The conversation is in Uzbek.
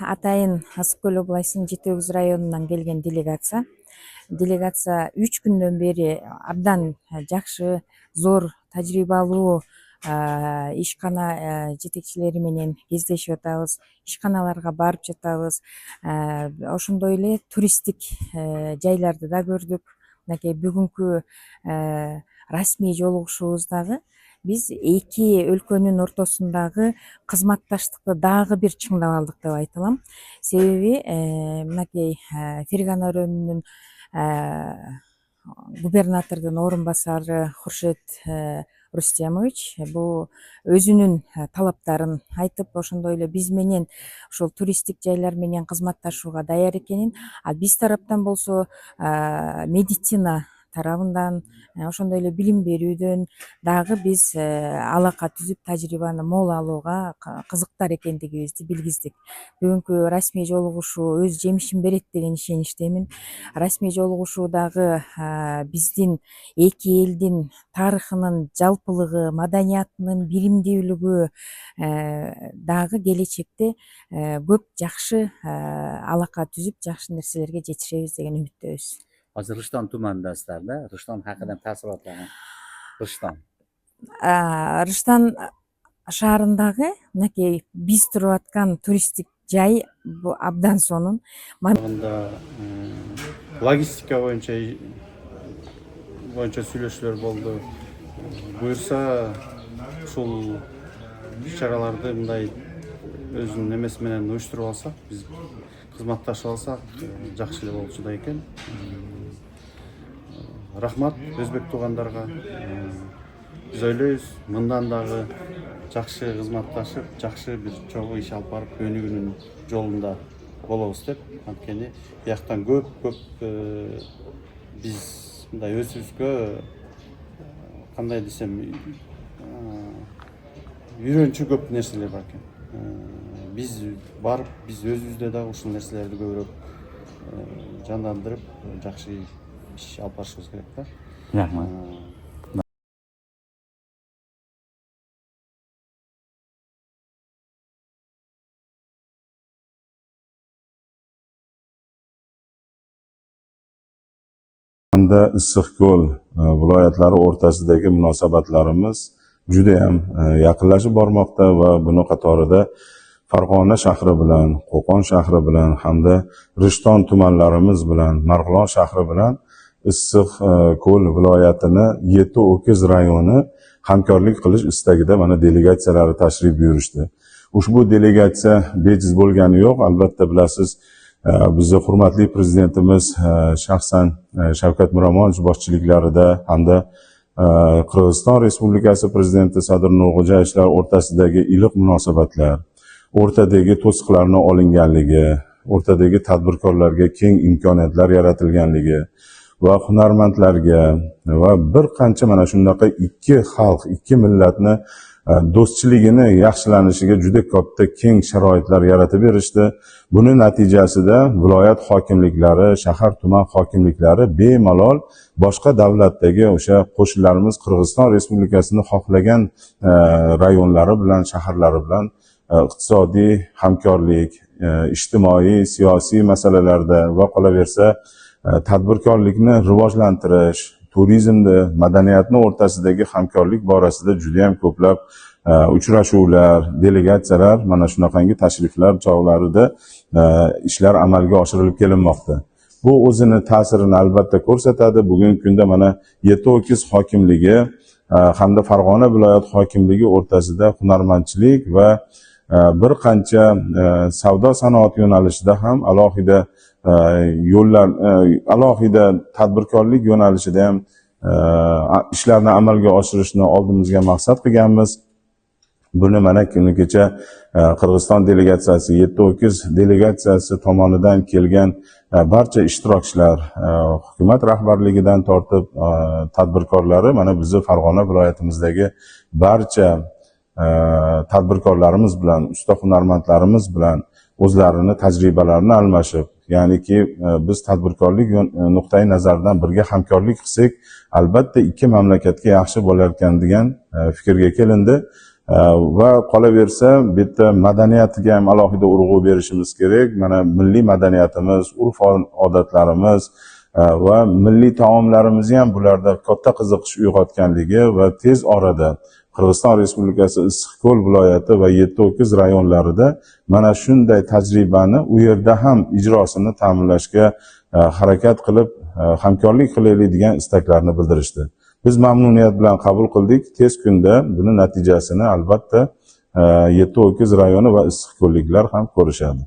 Атайын Ысык-Көл областынын Жети Өгүз районунан келген делегация. Делегация 3 күндөн бери абдан жакшы, зор, тажрыйбалуу ишкана жетекчилери менен кездешип атабыз. Ишканаларга барып жатабыз. Ошондой эле туристтик жайларды да көрдүк. Мынакей бүгүнкү расмий жолугушуубуздагы биз эки өлкөнүн ортосундагы кызматташтыкты дагы бир чыңдап алдык деп айта алам. Себеби мынакей Фергана районунун губернатордун орун басары Хуршет Рустемович бул өзүнүн талаптарын айтып, ошондой эле биз менен ошол туристтик жайлар менен кызматташууга даяр экенин, а биз тараптан болсо медицина тарабынан, ошондой эле билим берүүдөн дагы биз алака түзүп, тажрыйбаны мол алууга кызыктар экендигибизди билгиздик. Бүгүнкү расмий жолугушуу өз жемишин берет деген ишеничтемин. Расмий жолугушуудагы биздин эки элдин тарыхынын жалпылыгы, маданиятынын биримдүүлүгү дагы келечекте көп жакшы алака түзүп, жакшы нерселерге жетишебиз деген үмүттөбүз. Hozir Rishton tumanidasizlar da. Rishton haqida taassurotlaring. Rishton. Рыштан шаарындагы мынакей биз туруп аткан туристтик жай бул абдан сонун. Логистика боюнча сүйлөшүүлөр болду. Буюрса ушул иш-чараларды мындай өзүнүн эмеси менен уюштуруп алсак, биз кызматташып алсак жакшы эле болчу да экен. Рахмат өзбек туугандарга. Биз ойлойбуз, мындан дагы жакшы кызматташып, жакшы бир чогуу иш алып барып, өнүгүүнүн жолунда болобуз деп. Анткени бияктан көп биз мындай өзүбүзгө кандай десем, үйрөнчү көп нерселер бар экен. Биз барып, биз өзүбүздө дагы ушул нерселерди көбүрөөк жандандырып, жакшы иш алып барышыбыз керек да. Рахмат. Issiq-Ko'l viloyatlari o'rtasidagi munosabatlarimiz juda ham yaqinlashib bormoqda va buni qatorida Farg'ona shahri bilan, Qo'qon shahri bilan hamda Rishton tumanlarimiz bilan, Marg'ilon shahri bilan Issiq-Ko'l viloyatini Yetti O'kiz rayoni hamkorlik qilish istagida mana delegatsiyalari tashrif buyurishdi. Ushbu delegatsiya bejiz bo'lgani yo'q, albatta bilasiz. Bizni hurmatli prezidentimiz shaxsan Shavkat Miromonovich boshchiliklarida hamda Qirg'iziston Respublikasi prezidenti Sadir Nurg'ijayevlar o'rtasidagi iliq munosabatlar, o'rtadagi to'siqlarning olinganligi, o'rtadagi tadbirkorlarga keng imkoniyatlar yaratilganligi va hunarmandlarga va bir qancha mana shunaqa ikki xalq, ikki millatni do'stchiligini yaxshilanishiga juda katta keng sharoitlar yaratib berishdi. Buni natijasida viloyat hokimliklari, shahar tuman hokimliklari bemalol boshqa davlatdagi o'sha qo'shnilarimiz Qirg'iziston Respublikasini xohlagan rayonlari bilan, shaharlari bilan iqtisodiy hamkorlik, ijtimoiy, siyosiy masalalarda va qolaversa tadbirkorlikni rivojlantirish, turizmni, madaniyatni o'rtasidagi hamkorlik borasida juda ham ko'plab uchrashuvlar, delegatsiyalar, mana shunaqangi tashriflar chog'larida ishlar amalga oshirilib kelinmoqda. Bu o'zini ta'sirini albatta ko'rsatadi. Bugungi kunda mana Yetti O'kiz hokimligi hamda Farg'ona viloyat hokimligi o'rtasida hunarmandchilik va bir qancha savdo sanoat yo'nalishida ham alohida yo'llar, alohida tadbirkorlik yo'nalishida ham ishlarni amalga oshirishni oldimizga maqsad qilganmiz. Buni mana kuni kecha Qirg'iziston delegatsiyasi, Yetti O'kiz delegatsiyasi tomonidan kelgan barcha ishtirokchilar, hukumat rahbarligidan tortib tadbirkorlari mana bizni Farg'ona viloyatimizdagi barcha tadbirkorlarimiz bilan, usta hunarmandlarimiz bilan o'zlarini tajribalarini almashib, ya'niki biz tadbirkorlik nuqtai nazaridan birga hamkorlik qilsak, albatta ikki mamlakatga yaxshi bo'lar ekan degan fikrga kelindi Va qolaversa bu yerda madaniyatiga ham alohida urg'u berishimiz kerak. Mana milliy madaniyatimiz, urf odatlarimiz va milliy taomlarimizni ham bularda katta qiziqish uyg'otganligi va tez orada Qirg'iziston Respublikasi Issiqko'l viloyati va Yetti-Ho'kiz rayonlarida mana shunday tajribani u yerda ham ijrosini ta'minlashga harakat qilib, hamkorlik qilaylik degan istaklarini bildirishdi. Biz mamnuniyat bilan qabul qildik. Tez kunda buni natijasini albatta Yetti-Ho'kiz rayoni va Issiqko'lliklar ham ko'rishadi.